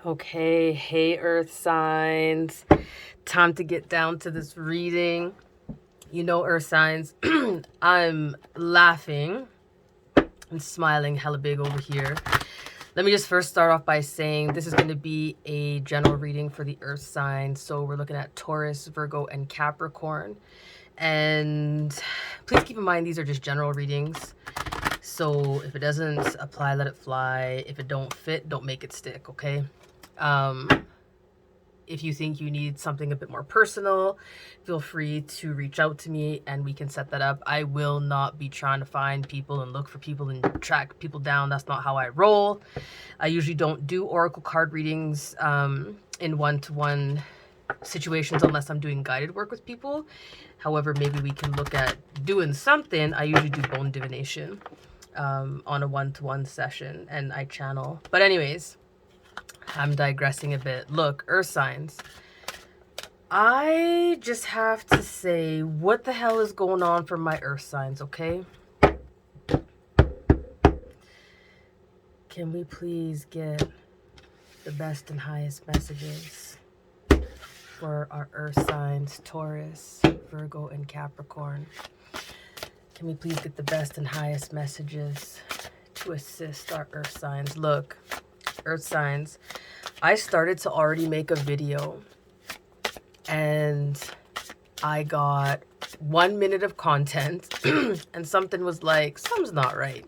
Okay, hey Earth signs. Time to get down to this reading. You know, Earth signs, I'm laughing and smiling hella big over here. Let me just first start off by saying this is going to be a general reading for the Earth signs. So we're looking at Taurus, Virgo, and Capricorn. And please keep in mind these are just general readings. So if it doesn't apply, let it fly. If it don't fit, don't make it stick, okay? If you think you need something a bit more personal, feel free to reach out to me and we can set that up. I will not be trying to find people and look for people and track people down. That's not how I roll. I usually don't do oracle card readings in one-to-one situations unless I'm doing guided work with people. However, maybe we can look at doing something. I usually do bone divination on a one-to-one session and I channel. But anyways, I'm digressing a bit. Look, Earth signs. I just have to say, what the hell is going on for my Earth signs, okay? Can we please get the best and highest messages for our Earth signs, Taurus, Virgo, and Capricorn? Can we please get the best and highest messages to assist our Earth signs? Look, Earth signs, I started to already make a video and I got 1 minute of content and something was like, something's not right.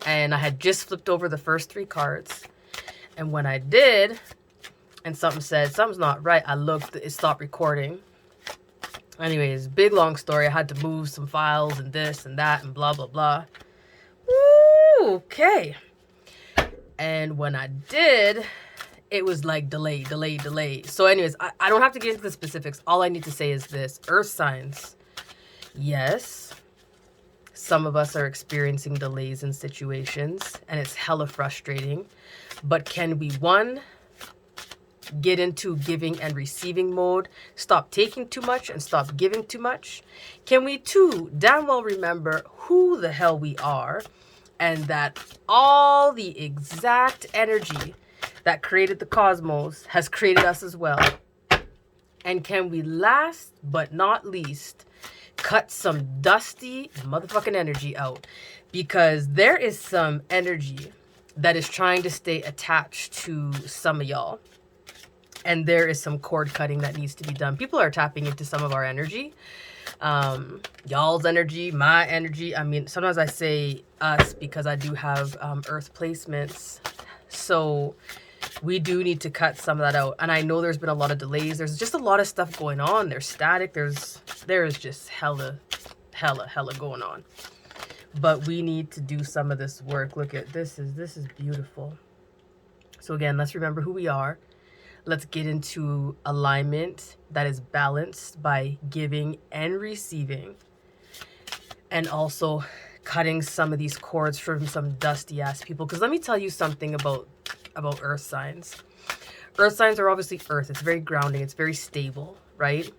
And I had just flipped over the first 3 cards. And when I did, and something said, something's not right, I looked, it stopped recording. Anyways, big long story. I had to move some files and this and that and blah, blah, blah. Woo, okay. And when I did, it was like delay. So anyways, I don't have to get into the specifics. All I need to say is this. Earth signs. Yes, some of us are experiencing delays in situations and it's hella frustrating. But can we, 1, get into giving and receiving mode, stop taking too much and stop giving too much? Can we, 2, damn well remember who the hell we are and that all the exact energy that created the cosmos has created us as well? And can we, last but not least, cut some dusty motherfucking energy out? Because there is some energy that is trying to stay attached to some of y'all. And there is some cord cutting that needs to be done. People are tapping into some of our energy. Y'all's energy, my energy. I mean, sometimes I say us because I do have Earth placements. So we do need to cut some of that out. And I know there's been a lot of delays. There's just a lot of stuff going on. There's static. There is just hella going on. But we need to do some of this work. Look at this is beautiful. So again, let's remember who we are. Let's get into alignment that is balanced by giving and receiving. And also cutting some of these cords from some dusty ass people. Because let me tell you something about Earth signs. Earth signs are obviously Earth. It's very grounding. It's very stable, right?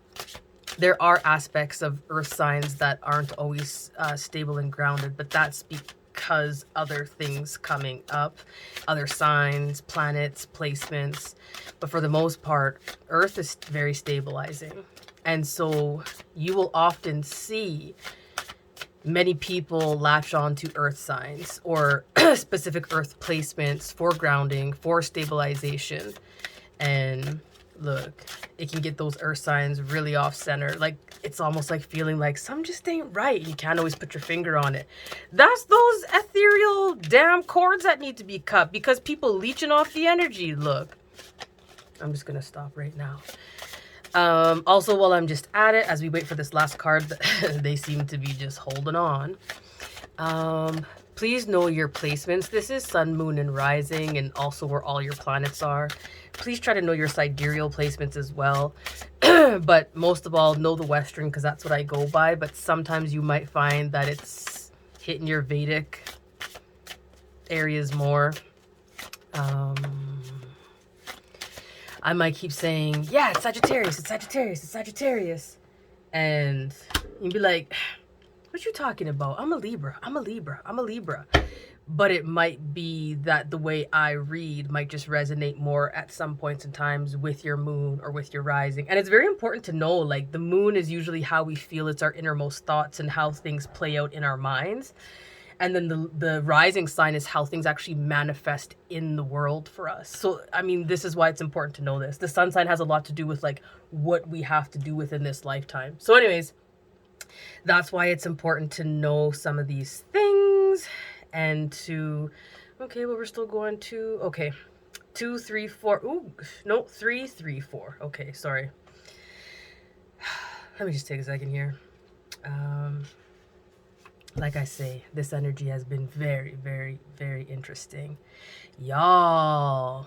There are aspects of Earth signs that aren't always stable and grounded, but that's because other things coming up, other signs, planets, placements. But for the most part, Earth is very stabilizing. And so you will often see many people latch on to Earth signs or specific Earth placements for grounding, for stabilization. And look, it can get those Earth signs really off center. Like, it's almost like feeling like some just ain't right. You can't always put your finger on it. That's those ethereal damn cords that need to be cut because people leeching off the energy. Look, I'm just going to stop right now. Also, while I'm just at it, as we wait for this last card, they seem to be just holding on. Please know your placements. This is sun, moon, and rising, and also where all your planets are. Please try to know your sidereal placements as well. But most of all, know the Western, because that's what I go by. But sometimes you might find that it's hitting your Vedic areas more. I might keep saying, yeah, it's Sagittarius, it's Sagittarius, it's Sagittarius. And you'd be like, what you talking about? I'm a Libra, I'm a Libra, I'm a Libra. but it might be that the way I read might just resonate more at some points in times with your moon or with your rising. And it's very important to know, like, the moon is usually how we feel. It's our innermost thoughts and how things play out in our minds. And then the rising sign is how things actually manifest in the world for us. So, I mean, this is why it's important to know this. The sun sign has a lot to do with, like, what we have to do within this lifetime. So anyways, that's why it's important to know some of these things and to, okay, well, we're still going to, okay, 2, 3, 4, ooh, no, 3, 3, 4. Okay, sorry. Let me just take a second here. Like I say, this energy has been very, very, very interesting. Y'all,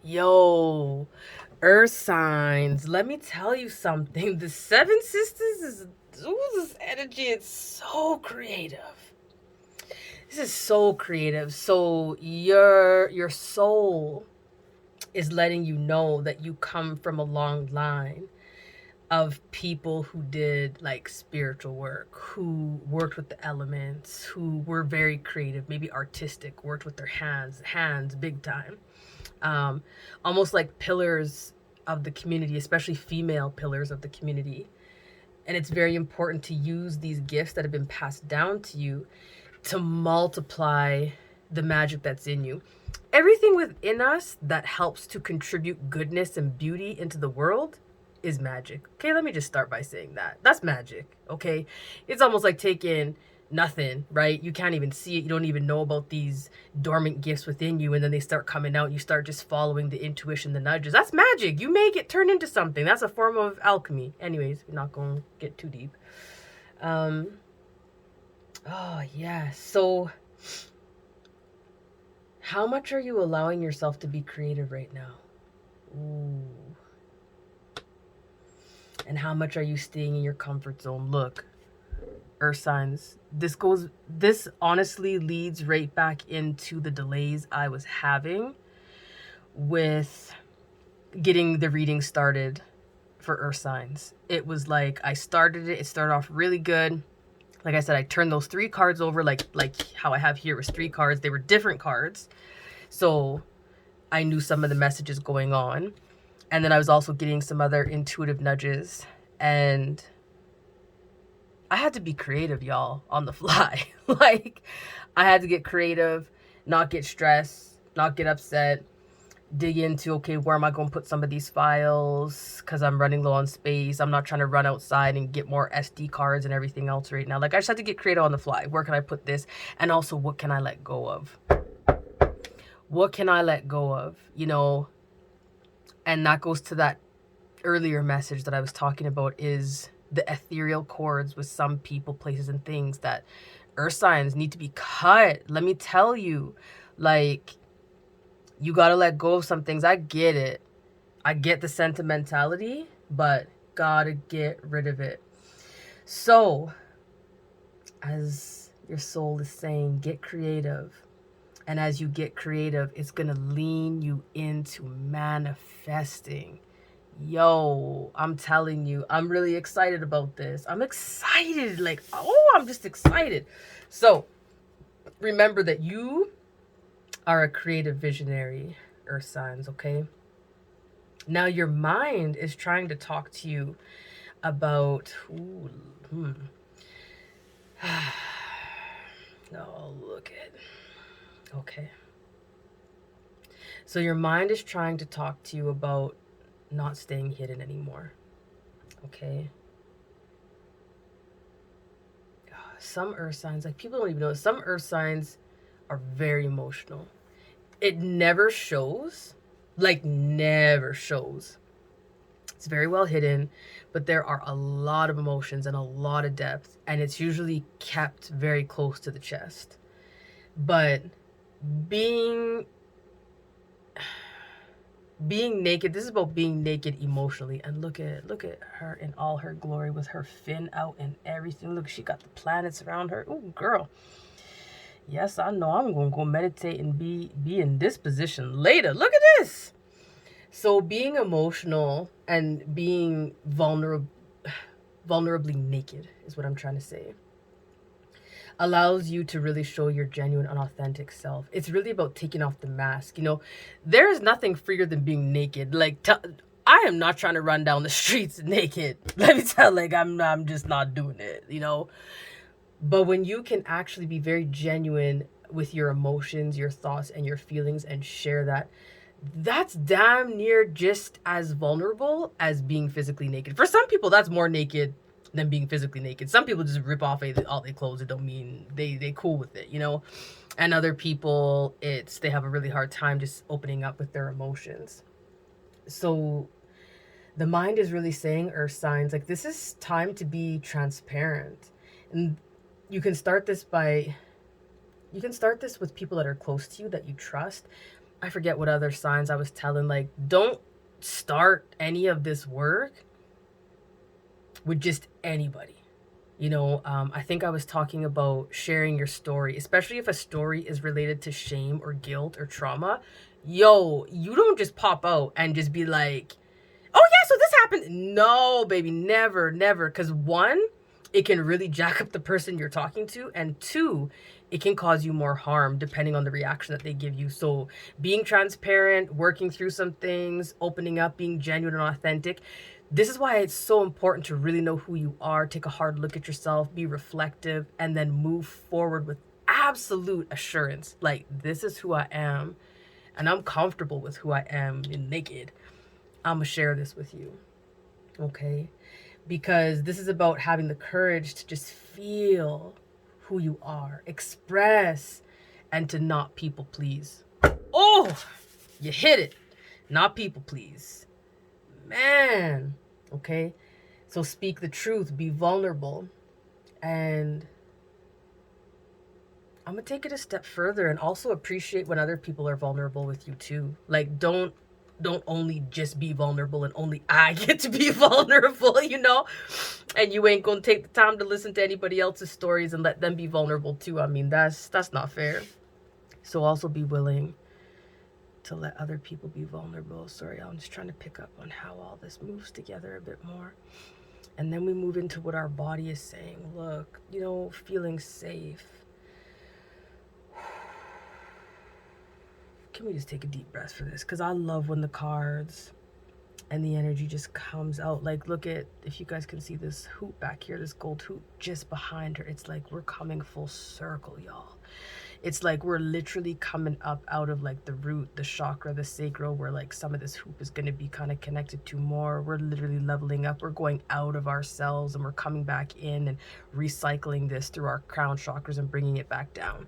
yo, earth signs, let me tell you something. The Seven Sisters is, ooh, this energy, it's so creative. This is so creative. So your soul is letting you know that you come from a long line of people who did like spiritual work, who worked with the elements, who were very creative, maybe artistic, worked with their hands big time. Almost like pillars of the community, especially female pillars of the community. And it's very important to use these gifts that have been passed down to you to multiply the magic that's in you. Everything within us that helps to contribute goodness and beauty into the world is magic. Okay, let me just start by saying that. That's magic, okay? It's almost like taking nothing, right? You can't even see it. You don't even know about these dormant gifts within you, and then they start coming out. You start just following the intuition, the nudges. That's magic. You make it turn into something. That's a form of alchemy. Anyways, we're not going to get too deep. Oh, yeah. So how much are you allowing yourself to be creative right now? Ooh. And how much are you staying in your comfort zone? Look, earth signs, this honestly leads right back into the delays I was having with getting the reading started for earth signs. It was like I started it started off really good. Like I said, I turned those 3 cards over, like how I have here was 3 cards. They were different cards, so I knew some of the messages going on. And then I was also getting some other intuitive nudges. And I had to be creative, y'all, on the fly. Like, I had to get creative, not get stressed, not get upset, dig into, okay, where am I going to put some of these files? Because I'm running low on space. I'm not trying to run outside and get more SD cards and everything else right now. Like, I just had to get creative on the fly. Where can I put this? And also, what can I let go of? What can I let go of? You know, and that goes to that earlier message that I was talking about, is the ethereal cords with some people, places, and things that earth signs need to be cut. Let me tell you, like, you got to let go of some things. I get it. I get the sentimentality, but gotta get rid of it. So, as your soul is saying, get creative. And as you get creative, it's going to lean you into manifesting. Yo, I'm telling you, I'm really excited about this. I'm excited. Like, oh, I'm just excited. So, remember that you are a creative visionary, earth signs, okay? Now, your mind is trying to talk to you about... Oh, look at... Okay. So your mind is trying to talk to you about not staying hidden anymore. Okay. Some earth signs, like, people don't even know, some earth signs are very emotional. It never shows. Like, never shows. It's very well hidden, but there are a lot of emotions and a lot of depth, and it's usually kept very close to the chest. But being naked, this is about being naked emotionally. And look at her in all her glory with her fin out and everything. Look, she got the planets around her. Ooh, girl. Yes, I know I'm gonna go meditate and be in this position later. Look at this. So being emotional and being vulnerably naked is what I'm trying to say. allows you to really show your genuine and authentic self. It's really about taking off the mask. You know, there is nothing freer than being naked. Like, I am not trying to run down the streets naked. Let me tell, like, I'm just not doing it, you know? But when you can actually be very genuine with your emotions, your thoughts, and your feelings and share that, that's damn near just as vulnerable as being physically naked. For some people, that's more naked than being physically naked. Some people just rip off all their clothes. It don't mean they cool with it, you know? And other people, they have a really hard time just opening up with their emotions. So the mind is really saying, earth signs, like, this is time to be transparent. And you can start this with people that are close to you that you trust. I forget what other signs I was telling, like, don't start any of this work with just anybody. You know, I think I was talking about sharing your story, especially if a story is related to shame or guilt or trauma. Yo, you don't just pop out and just be like, oh yeah, so this happened. No, baby, never, never. Because one, it can really jack up the person you're talking to. And two, it can cause you more harm depending on the reaction that they give you. So being transparent, working through some things, opening up, being genuine and authentic. This is why it's so important to really know who you are, take a hard look at yourself, be reflective, and then move forward with absolute assurance. Like, this is who I am, and I'm comfortable with who I am and naked. I'm going to share this with you, okay? Because this is about having the courage to just feel who you are, express, and to not people please. Oh, you hit it. Not people please. Man, okay? So speak the truth, be vulnerable. And I'm going to take it a step further and also appreciate when other people are vulnerable with you too. Like, don't only just be vulnerable and only I get to be vulnerable, you know? And you ain't gonna take the time to listen to anybody else's stories and let them be vulnerable too. I mean, that's not fair. So also be willing to let other people be vulnerable. Sorry, I'm just trying to pick up on how all this moves together a bit more. And then we move into what our body is saying. Look, you know, feeling safe. Can we just take a deep breath for this? Because I love when the cards and the energy just comes out. Like, look at, if you guys can see this hoop back here, this gold hoop just behind her. It's like we're coming full circle, y'all. It's like we're literally coming up out of like the root, the chakra, the sacral, where like some of this hoop is going to be kind of connected to more. We're literally leveling up. We're going out of ourselves and we're coming back in and recycling this through our crown chakras and bringing it back down.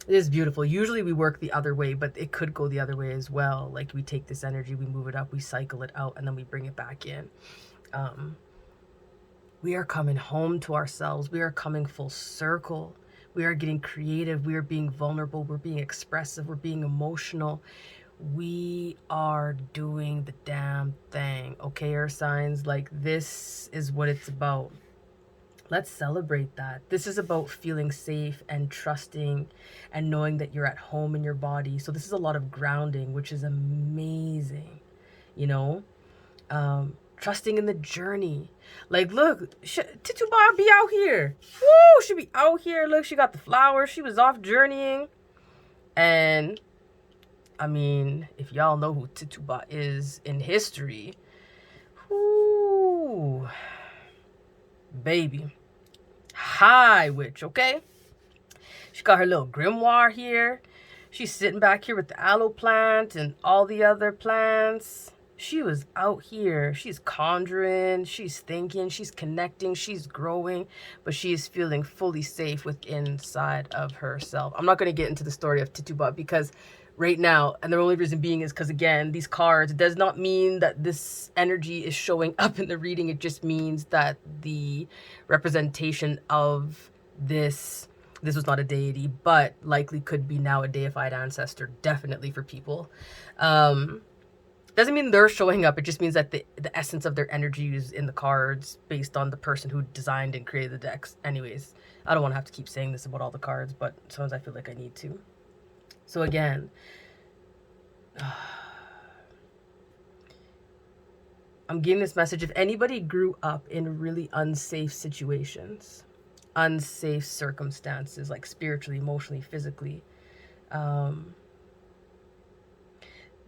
It is beautiful. Usually we work the other way, but it could go the other way as well. Like, we take this energy, we move it up, we cycle it out, and then we bring it back in. We are coming home to ourselves. We are coming full circle. We are getting creative. We are being vulnerable. We're being expressive. We're being emotional. We are doing the damn thing. Okay, Earth signs? Like, this is what it's about. Let's celebrate that. This is about feeling safe and trusting and knowing that you're at home in your body. So this is a lot of grounding, which is amazing, you know? Trusting in the journey. Like, look, Tituba be out here. Woo, she be out here. Look, she got the flowers. She was off journeying. And, I mean, if y'all know who Tituba is in history, whoo, baby. High witch, okay? She got her little grimoire here. She's sitting back here with the aloe plant and all the other plants. She was out here. She's conjuring, she's thinking, she's connecting, she's growing, but she is feeling fully safe within inside of herself. I'm not going to get into the story of Tituba because right now, and the only reason being is because, again, these cards, it does not mean that this energy is showing up in the reading. It just means that the representation of this was not a deity, but likely could be now a deified ancestor, definitely for people. Doesn't mean they're showing up. It just means that the essence of their energy is in the cards based on the person who designed and created the decks. Anyways, I don't want to have to keep saying this about all the cards, but sometimes I feel like I need to. So again, I'm getting this message. If anybody grew up in really unsafe situations, unsafe circumstances, like spiritually, emotionally, physically.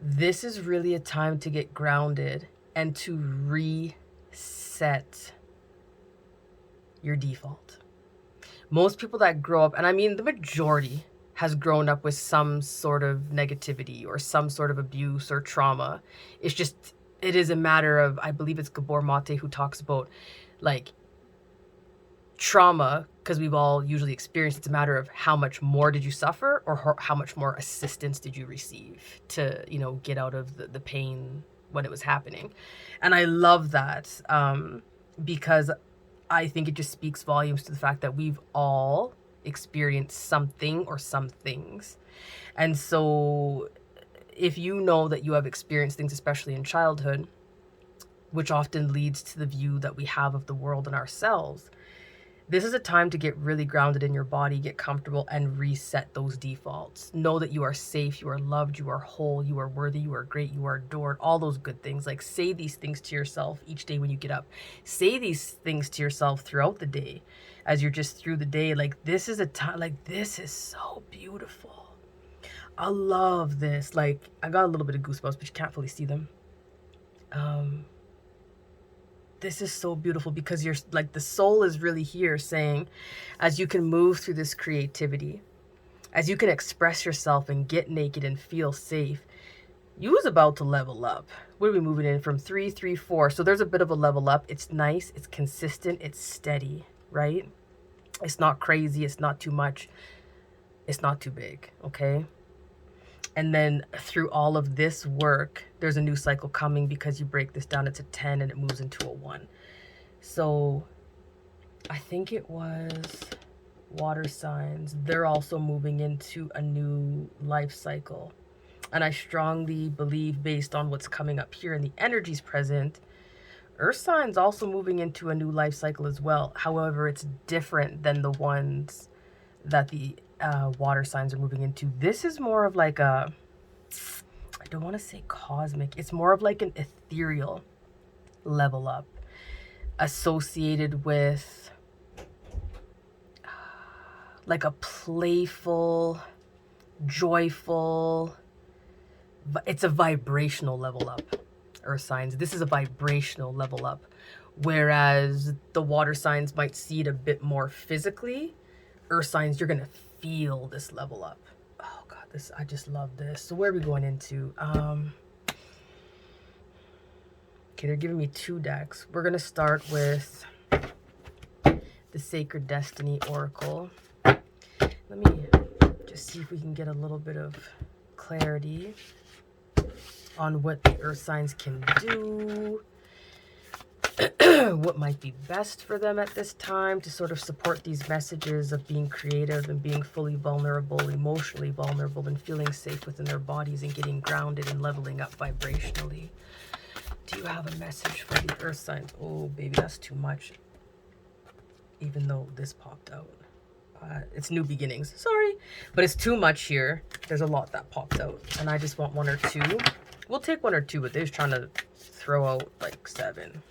This is really a time to get grounded and to reset your default. Most people that grow up, and I mean the majority, has grown up with some sort of negativity or some sort of abuse or trauma. It's just, it is a matter of, I believe it's Gabor Mate who talks about like trauma, because we've all usually experienced, it's a matter of how much more did you suffer or how much more assistance did you receive to, you know, get out of the pain when it was happening. And I love that because I think it just speaks volumes to the fact that we've all experienced something or some things. And so if you know that you have experienced things, especially in childhood, which often leads to the view that we have of the world and ourselves, this is a time to get really grounded in your body, get comfortable, and reset those defaults. Know that you are safe, you are loved, you are whole, you are worthy, you are great, you are adored, all those good things. Like, say these things to yourself each day when you get up. Say these things to yourself throughout the day as you're just through the day. Like, this is a time, like, this is so beautiful. I love this. Like, I got a little bit of goosebumps, but you can't fully see them. This is so beautiful because you're like, the soul is really here saying, as you can move through this creativity, as you can express yourself and get naked and feel safe, you is about to level up. What are we moving in from 3, 3, 4? So there's a bit of a level up. It's nice. It's consistent. It's steady, right? It's not crazy. It's not too much. It's not too big. Okay. And then through all of this work, there's a new cycle coming because you break this down. It's a 10 and it moves into a 1. So I think it was water signs. They're also moving into a new life cycle. And I strongly believe, based on what's coming up here and the energies present, earth signs also moving into a new life cycle as well. However, it's different than the ones that the water signs are moving into. This is more of like a, I don't want to say cosmic, it's more of like an ethereal level up associated with like a playful, joyful, it's a vibrational level up. Earth signs, this is a vibrational level up, whereas the water signs might see it a bit more physically. Earth signs, you're gonna feel this level up. Oh god, this, I just love this. So where are we going into? Okay, they're giving me 2 decks. We're gonna start with the Sacred Destiny Oracle. Let me just see if we can get a little bit of clarity on what the earth signs can do, what might be best for them at this time to sort of support these messages of being creative and being fully vulnerable, emotionally vulnerable, and feeling safe within their bodies and getting grounded and leveling up vibrationally. Do you have a message for the earth signs? Oh, baby, that's too much. Even though this popped out. It's new beginnings. Sorry, but it's too much here. There's a lot that popped out, and I just want 1 or 2. We'll take 1 or 2, but they're just trying to throw out like 7.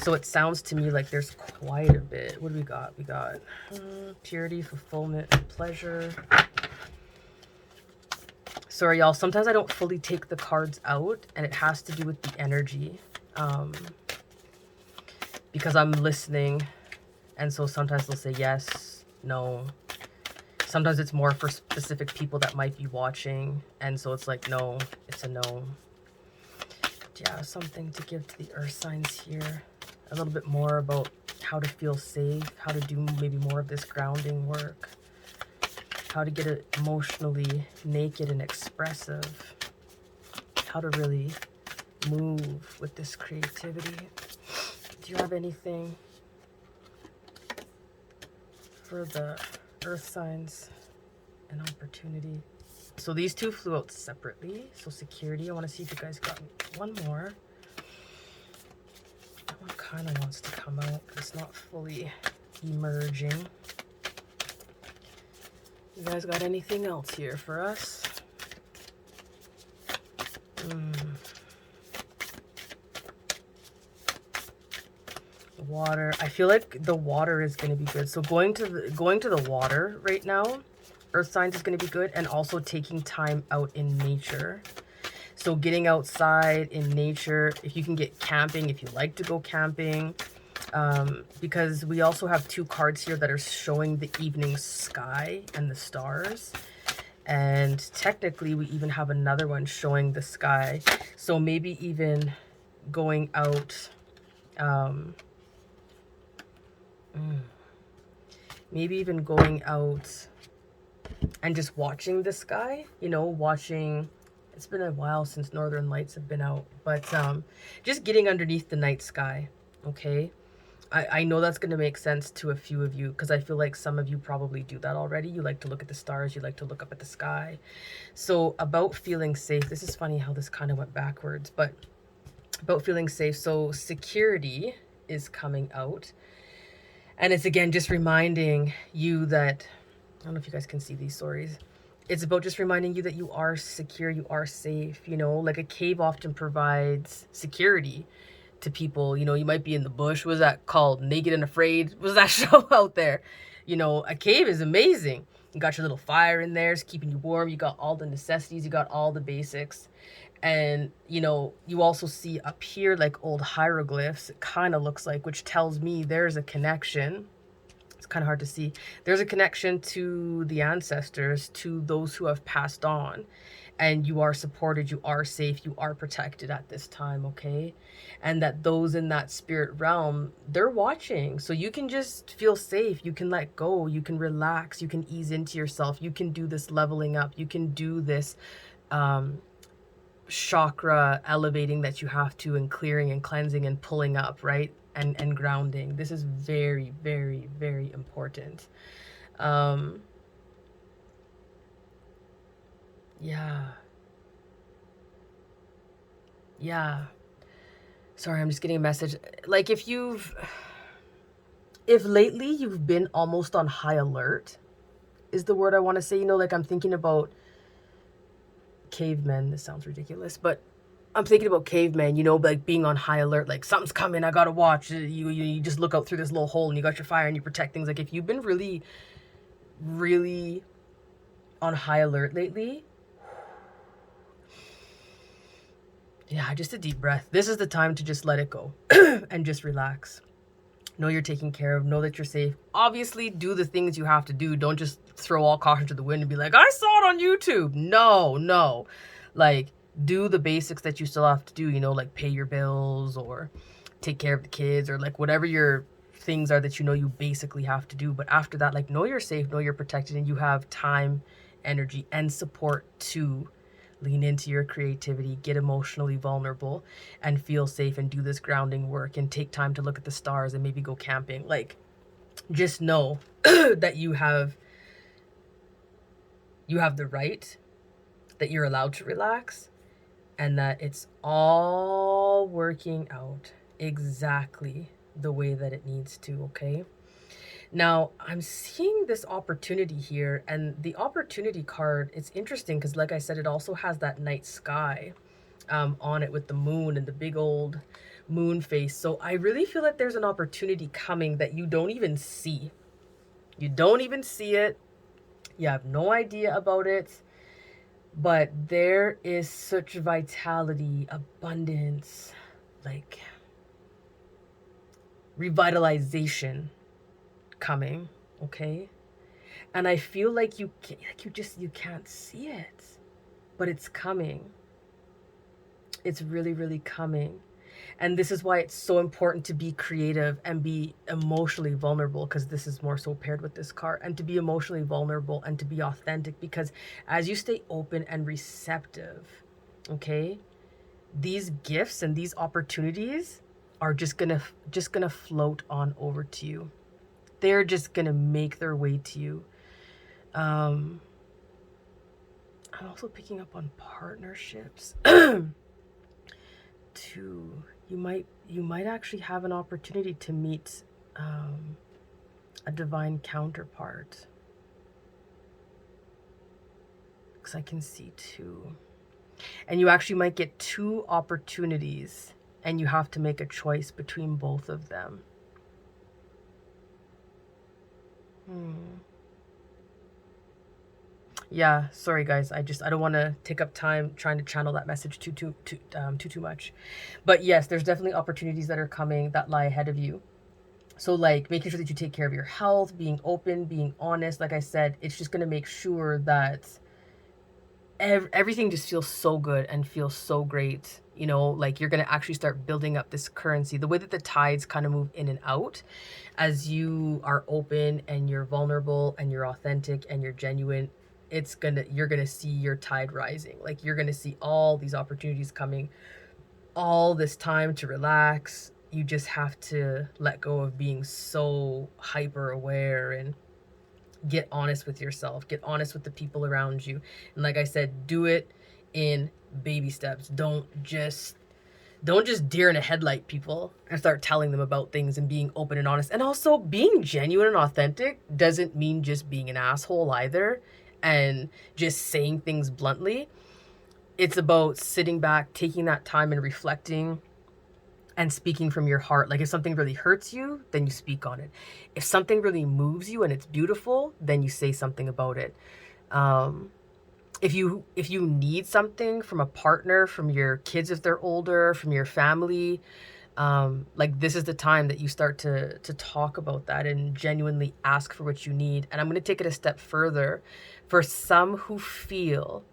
So it sounds to me like there's quite a bit. What do we got? We got purity, fulfillment, and pleasure. Sorry, y'all. Sometimes I don't fully take the cards out, and it has to do with the energy. Because I'm listening, and so sometimes they'll say yes, no. Sometimes it's more for specific people that might be watching, and so it's like, no, it's a no. Do you have something to give to the earth signs here? A little bit more about how to feel safe, how to do maybe more of this grounding work, how to get emotionally naked and expressive, how to really move with this creativity. Do you have anything for the earth signs and opportunity? So these 2 flew out separately. So security, I want to see if you guys got 1 more. That one kind of wants to come out, but it's not fully emerging. You guys got anything else here for us? Water. I feel like the water is going to be good. So going to the water right now, earth signs, is going to be good. And also taking time out in nature. So getting outside in nature, if you can get camping, if you like to go camping, because we also have 2 cards here that are showing the evening sky and the stars. And technically we even have another one showing the sky. So maybe even going out, maybe even going out and just watching the sky, you know, watching. It's been a while since Northern Lights have been out, but just getting underneath the night sky, okay? I know that's going to make sense to a few of you, because I feel like some of you probably do that already. You like to look at the stars, you like to look up at the sky. So about feeling safe, this is funny how this kind of went backwards, but about feeling safe. So security is coming out. And it's, again, just reminding you that, I don't know if you guys can see these stories. It's about just reminding you that you are secure, you are safe, you know, like a cave often provides security to people. You know, you might be in the bush. What was that called? Naked and Afraid? What was that show out there? You know, a cave is amazing. You got your little fire in there, it's keeping you warm. You got all the necessities, you got all the basics. And, you know, you also see up here like old hieroglyphs, it kind of looks like, which tells me there's a connection. It's kind of hard to see. There's a connection to the ancestors, to those who have passed on. And you are supported, you are safe, you are protected at this time, okay? And that those in that spirit realm, they're watching. So you can just feel safe, you can let go, you can relax, you can ease into yourself, you can do this leveling up, you can do this chakra elevating that you have to, and clearing and cleansing and pulling up, right? And grounding. This is very, very, very important. Yeah. Sorry, I'm just getting a message. Like if lately you've been almost on high alert, is the word I want to say. You know, like I'm thinking about cavemen. This sounds ridiculous, but I'm thinking about cavemen, you know, like being on high alert, like something's coming, I gotta watch. You just look out through this little hole and you got your fire and you protect things. Like if you've been really, really on high alert lately, yeah, just a deep breath. This is the time to just let it go and just relax. Know you're taken care of. Know that you're safe. Obviously, do the things you have to do. Don't just throw all caution to the wind and be like, I saw it on YouTube. No. Like, do the basics that you still have to do, you know, like pay your bills or take care of the kids or like whatever your things are that you know you basically have to do. But after that, like, know you're safe, know you're protected, and you have time, energy, and support to lean into your creativity, get emotionally vulnerable, and feel safe, and do this grounding work, and take time to look at the stars, and maybe go camping. Like, just know that you have the right, that you're allowed to relax, and that it's all working out exactly the way that it needs to, okay? Now, I'm seeing this opportunity here, and the opportunity card, it's interesting because, like I said, it also has that night sky on it with the moon and the big old moon face. So I really feel like there's an opportunity coming that you don't even see. You don't even see it. You have no idea about it. But there is such vitality, abundance, like revitalization coming, okay? And I feel like you can't see it, but it's coming. It's really, really coming. And this is why it's so important to be creative and be emotionally vulnerable, because this is more so paired with this card, and to be emotionally vulnerable and to be authentic, because as you stay open and receptive, okay, these gifts and these opportunities are just gonna float on over to you. They're just gonna make their way to you. I'm also picking up on partnerships too. You might actually have an opportunity to meet a divine counterpart, because I can see two. And you actually might get 2 opportunities, and you have to make a choice between both of them. Yeah, sorry guys. I don't want to take up time trying to channel that message too much. But yes, there's definitely opportunities that are coming that lie ahead of you. So like making sure that you take care of your health, being open, being honest. Like I said, it's just going to make sure that everything just feels so good and feels so great. You know, like you're going to actually start building up this currency. The way that the tides kind of move in and out as you are open and you're vulnerable and you're authentic and you're genuine, you're gonna see your tide rising. Like you're gonna see all these opportunities coming, all this time to relax. You just have to let go of being so hyper aware and get honest with yourself, get honest with the people around you. And like I said, do it in baby steps. Don't just deer in a headlight people and start telling them about things and being open and honest. And also being genuine and authentic doesn't mean just being an asshole either and just saying things bluntly. It's about sitting back, taking that time and reflecting and speaking from your heart. Like if something really hurts you, then you speak on it. If something really moves you and it's beautiful, then you say something about it. If you need something from a partner, from your kids if they're older, from your family, like this is the time that you start to talk about that and genuinely ask for what you need. And I'm going to take it a step further. For some who feel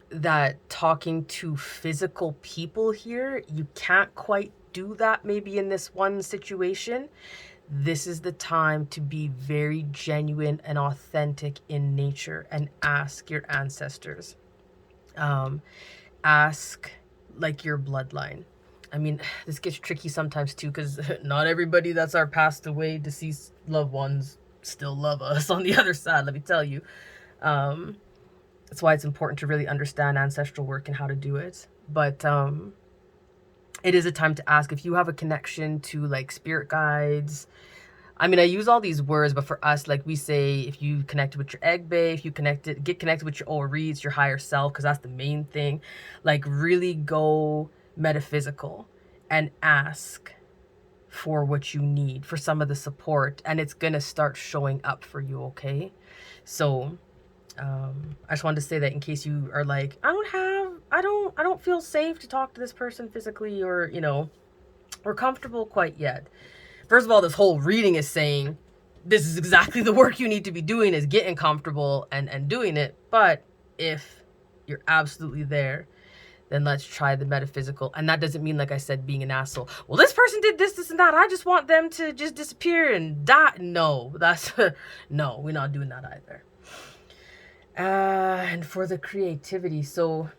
that talking to physical people here, you can't quite do that maybe in this one situation, this is the time to be very genuine and authentic in nature and ask your ancestors. Ask like your bloodline. I mean, this gets tricky sometimes too, because not everybody that's our passed away, deceased loved ones still love us on the other side, let me tell you. That's why it's important to really understand ancestral work and how to do it. But it is a time to ask if you have a connection to like spirit guides. I mean, I use all these words, but for us, like we say, if you connected with your egg bay, if you get connected with your ovaries, your higher self, because that's the main thing. Like really go metaphysical and ask for what you need, for some of the support, and it's gonna start showing up for you, okay? So I just wanted to say that in case you are like, I don't feel safe to talk to this person physically, or you know, or comfortable quite yet. First of all, this whole reading is saying this is exactly the work you need to be doing, is getting comfortable and doing it. But if you're absolutely there, then let's try the metaphysical. And that doesn't mean, like I said, being an asshole. Well, this person did this, this, and that. I just want them to just disappear and die. No, no, we're not doing that either. And for the creativity, so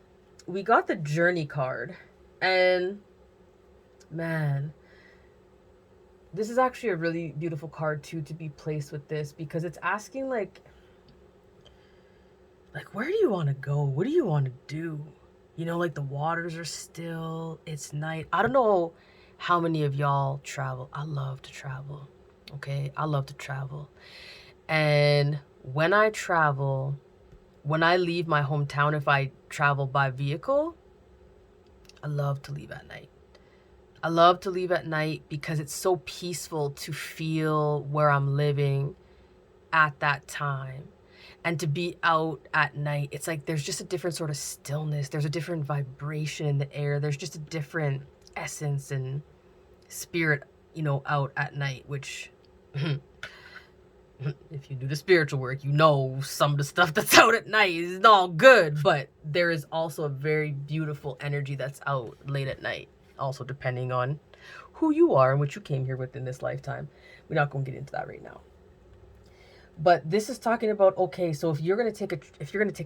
we got the journey card, and man, this is actually a really beautiful card too to be placed with this, because it's asking like where do you want to go? What do you want to do? You know, like the waters are still, it's night. I don't know how many of y'all travel. I love to travel. Okay, I love to travel. And when I travel, when I leave my hometown, if I travel by vehicle, I love to leave at night. I love to leave at night because it's so peaceful to feel where I'm living at that time. And to be out at night, it's like there's just a different sort of stillness. There's a different vibration in the air. There's just a different essence and spirit, you know, out at night, which if you do the spiritual work, you know some of the stuff that's out at night is all good, but there is also a very beautiful energy that's out late at night. Also depending on who you are and what you came here with in this lifetime. We're not going to get into that right now. But this is talking about, okay, so if you're going to take a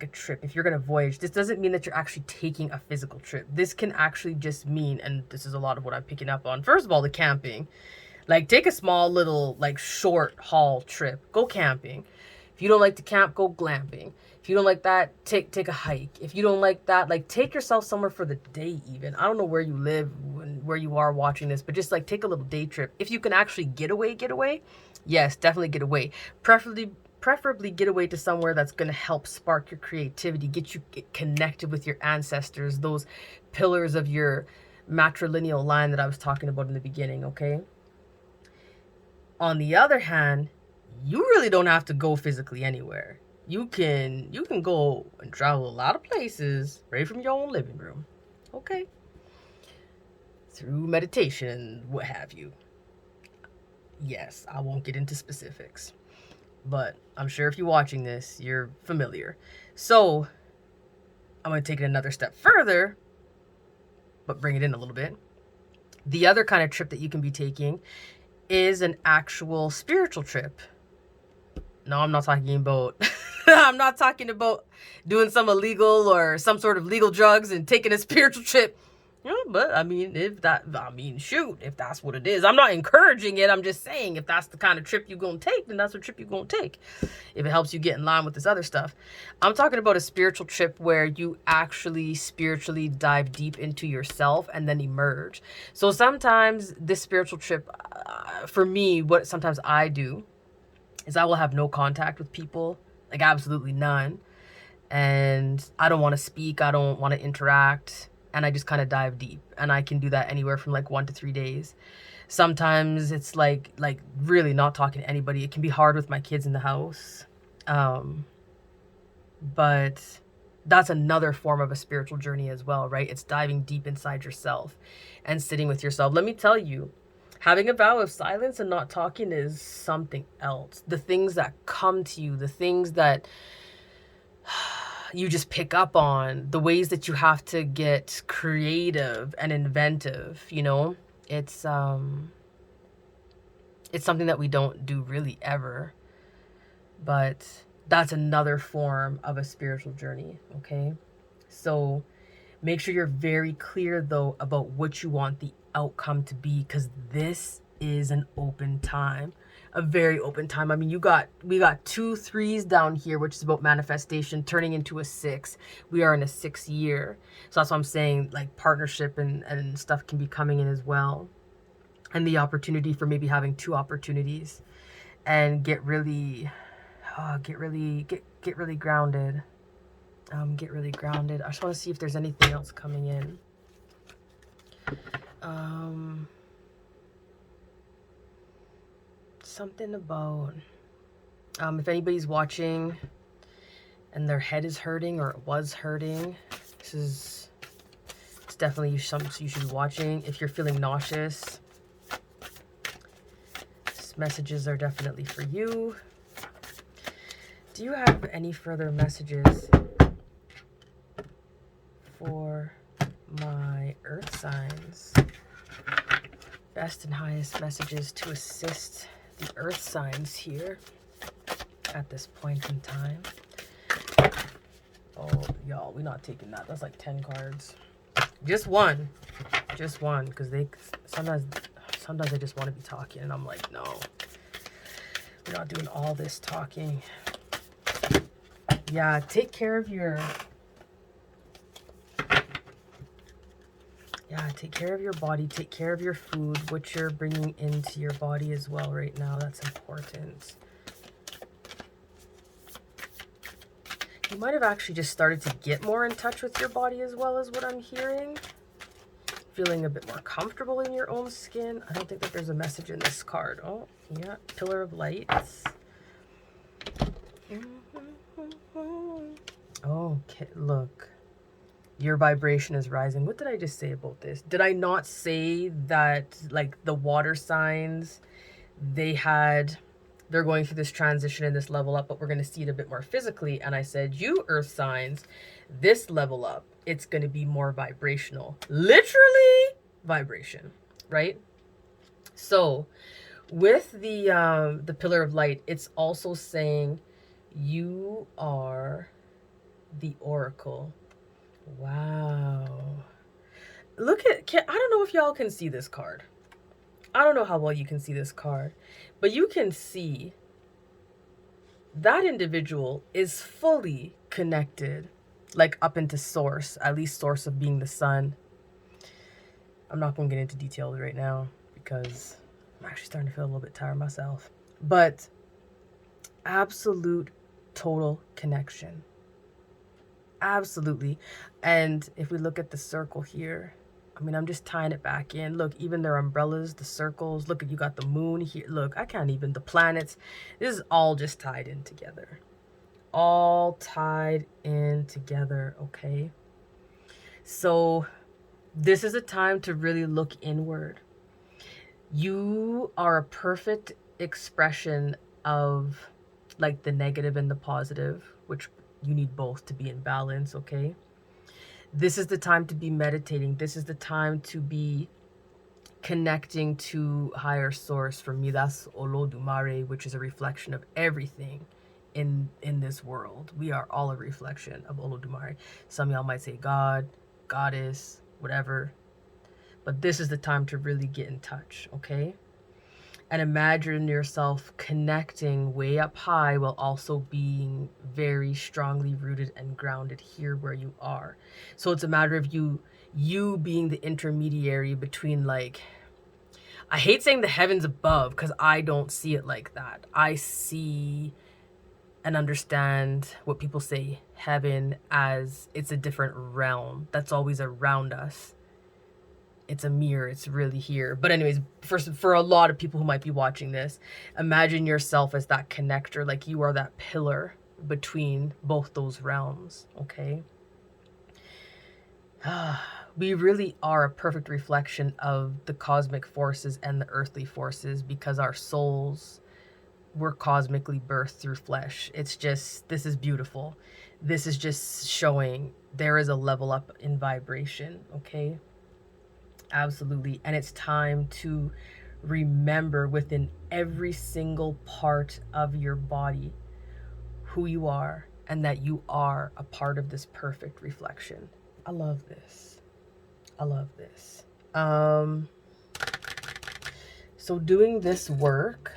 trip, if you're going to voyage, this doesn't mean that you're actually taking a physical trip. This can actually just mean, and this is a lot of what I'm picking up on. First of all, the camping. Like take a small little like short haul trip. Go camping. If you don't like to camp, go glamping. If you don't like that, take a hike. If you don't like that, like take yourself somewhere for the day even. I don't know where you live, where you are watching this, but just like take a little day trip. If you can actually get away, yes, definitely get away. Preferably get away to somewhere that's going to help spark your creativity, get connected with your ancestors, those pillars of your matrilineal line that I was talking about in the beginning, okay? On the other hand, you really don't have to go physically anywhere. You can go and travel a lot of places right from your own living room. Okay? Through meditation, what have you. Yes, I won't get into specifics, but I'm sure if you're watching this, you're familiar. So I'm going to take it another step further, but bring it in a little bit. The other kind of trip that you can be taking is an actual spiritual trip. No, I'm not talking about I'm not talking about doing some illegal or some sort of legal drugs and taking a spiritual trip. Yeah, but I mean, shoot, if that's what it is. I'm not encouraging it. I'm just saying if that's the kind of trip you're going to take, then that's what trip you're going to take. If it helps you get in line with this other stuff. I'm talking about a spiritual trip where you actually spiritually dive deep into yourself and then emerge. So sometimes this spiritual trip, for me, what sometimes I do is I will have no contact with people, like absolutely none. And I don't want to speak. I don't want to interact. And I just kind of dive deep, and I can do that anywhere from like 1 to 3 days. Sometimes it's like really not talking to anybody. It can be hard with my kids in the house, but that's another form of a spiritual journey as well, right? It's diving deep inside yourself and sitting with yourself. Let me tell you, having a vow of silence and not talking is something else. The things that come to you, the things that you just pick up on, the ways that you have to get creative and inventive, you know, it's something that we don't do really ever, but that's another form of a spiritual journey. Okay, so make sure you're very clear though about what you want the outcome to be, because this is an open time, a very open time. I mean, we got 2 3s down here, which is about manifestation turning into a 6. We are in a 6th year. So that's what I'm saying, like partnership and stuff can be coming in as well. And the opportunity for maybe having 2 opportunities and get really grounded. Get really grounded. I just want to see if there's anything else coming in. Something about if anybody's watching and their head is hurting or it was hurting, it's definitely something you should be watching. If you're feeling nauseous, these messages are definitely for you. Do you have any further messages for my earth signs? Best and highest messages to assist the earth signs here at this point in time. Oh, y'all, we're not taking that. That's like 10 cards. Just one, because they sometimes they just want to be talking, and I'm like, no, we're not doing all this talking. Yeah, take care of your body, take care of your food, what you're bringing into your body as well right now. That's important. You might have actually just started to get more in touch with your body as well, as what I'm hearing. Feeling a bit more comfortable in your own skin. I don't think that there's a message in this card. Oh, yeah, Pillar of Lights. Okay, look. Your vibration is rising. What did I just say about this? Did I not say that, like, the water signs, they're going through this transition and this level up, but we're going to see it a bit more physically. And I said, you earth signs, this level up, it's going to be more vibrational. Literally vibration, right? So with the Pillar of Light, it's also saying you are the Oracle. Wow. Look at, I don't know if y'all can see this card. I don't know how well you can see this card, but you can see that individual is fully connected, like up into source, at least source of being the sun. I'm not going to get into details right now because I'm actually starting to feel a little bit tired myself, but absolute total connection. Absolutely. And if we look at the circle here, I mean, I'm just tying it back in. Look, even their umbrellas, the circles. Look, you got the moon here. Look, I can't even, the planets. This is all just tied in together. All tied in together, okay? So this is a time to really look inward. You are a perfect expression of like the negative and the positive, which you need both to be in balance, okay? This is the time to be meditating. This is the time to be connecting to higher source. For me, that's Olodumare, which is a reflection of everything in this world. We are all a reflection of Olodumare. Some of y'all might say God, goddess, whatever. But this is the time to really get in touch, okay? And imagine yourself connecting way up high while also being very strongly rooted and grounded here where you are. So it's a matter of you being the intermediary between, like, I hate saying the heavens above because I don't see it like that. I see and understand what people say heaven as it's a different realm that's always around us. It's a mirror, it's really here. But anyways, for a lot of people who might be watching this, imagine yourself as that connector, like you are that pillar between both those realms, okay? We really are a perfect reflection of the cosmic forces and the earthly forces because our souls were cosmically birthed through flesh. It's just, this is beautiful. This is just showing there is a level up in vibration, okay? Absolutely. And it's time to remember within every single part of your body who you are and that you are a part of this perfect reflection. I love this. I love this. So doing this work,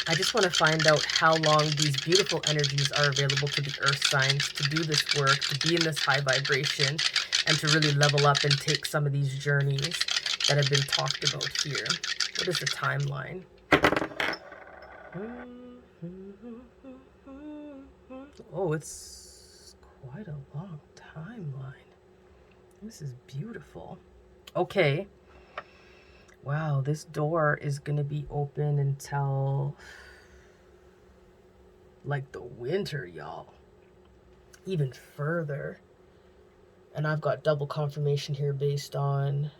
I just want to find out how long these beautiful energies are available to the earth signs to do this work, to be in this high vibration, and to really level up and take some of these journeys that have been talked about here. What is the timeline? Oh, it's quite a long timeline. This is beautiful. Okay. Wow, this door is going to be open until like the winter, y'all. Even further. And I've got double confirmation here based on,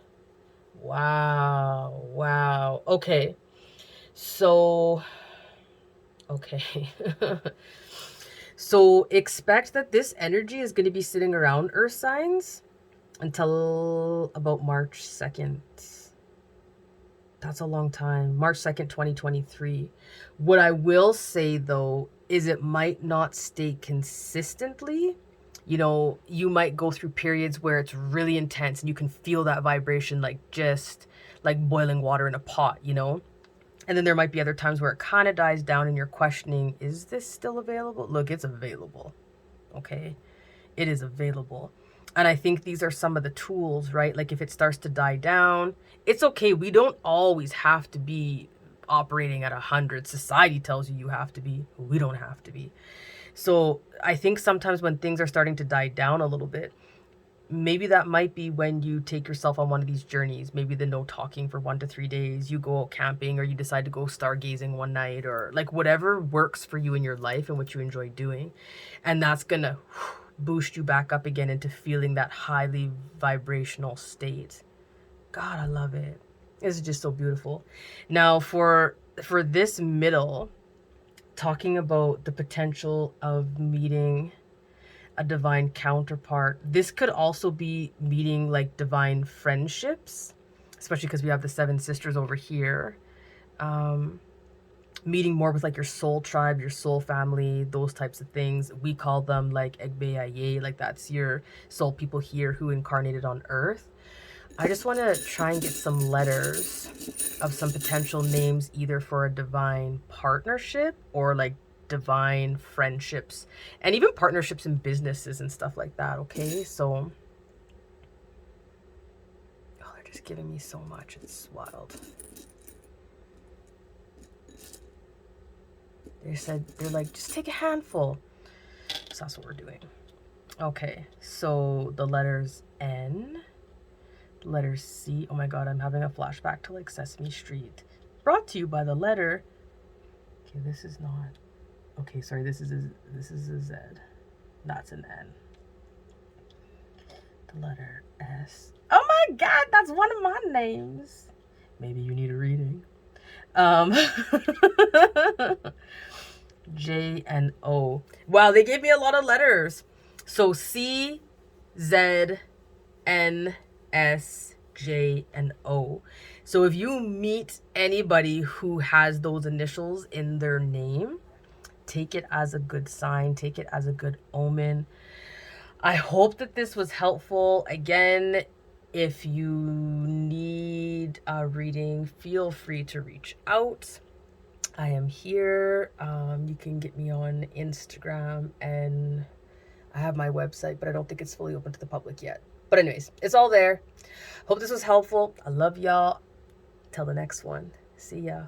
wow. Okay. So, okay. So expect that this energy is going to be sitting around earth signs until about March 2nd. That's a long time. March 2nd, 2023. What I will say though is it might not stay consistently. You know, you might go through periods where it's really intense and you can feel that vibration like just like boiling water in a pot, you know? And then there might be other times where it kind of dies down and you're questioning, is this still available? Look, it's available. Okay? It is available. And I think these are some of the tools, right? Like if it starts to die down, it's okay. We don't always have to be operating at 100. Society tells you have to be. We don't have to be. So I think sometimes when things are starting to die down a little bit, maybe that might be when you take yourself on one of these journeys. Maybe the no talking for 1 to 3 days, you go out camping, or you decide to go stargazing one night, or like whatever works for you in your life and what you enjoy doing. And that's gonna boost you back up again into feeling that highly vibrational state. God, I love it. It's just so beautiful. Now for this middle, talking about the potential of meeting a divine counterpart, this could also be meeting like divine friendships, especially because we have the 7 sisters over here. Meeting more with like your soul tribe, your soul family, those types of things. We call them like Egbeaye, like that's your soul people here who incarnated on earth. I just want to try and get some letters of some potential names, either for a divine partnership or like divine friendships, and even partnerships in businesses and stuff like that. Okay, so oh, they're just giving me so much. It's wild. They said, they're like, just take a handful. So that's what we're doing. Okay, so the letters N, Letter C. Oh my God, I'm having a flashback to like Sesame Street. Brought to you by the letter. Okay, this is not. Okay, sorry, this is a Z. That's an N. The letter S. Oh my God, that's one of my names. Maybe you need a reading. J and O. Wow, they gave me a lot of letters. So C, Z, N, S, J, and O. So if you meet anybody who has those initials in their name, take it as a good sign, take it as a good omen. I hope that this was helpful. Again, if you need a reading, feel free to reach out. I am here. You can get me on Instagram, and I have my website, but I don't think it's fully open to the public yet. But anyways, it's all there. Hope this was helpful. I love y'all. Till the next one. See ya.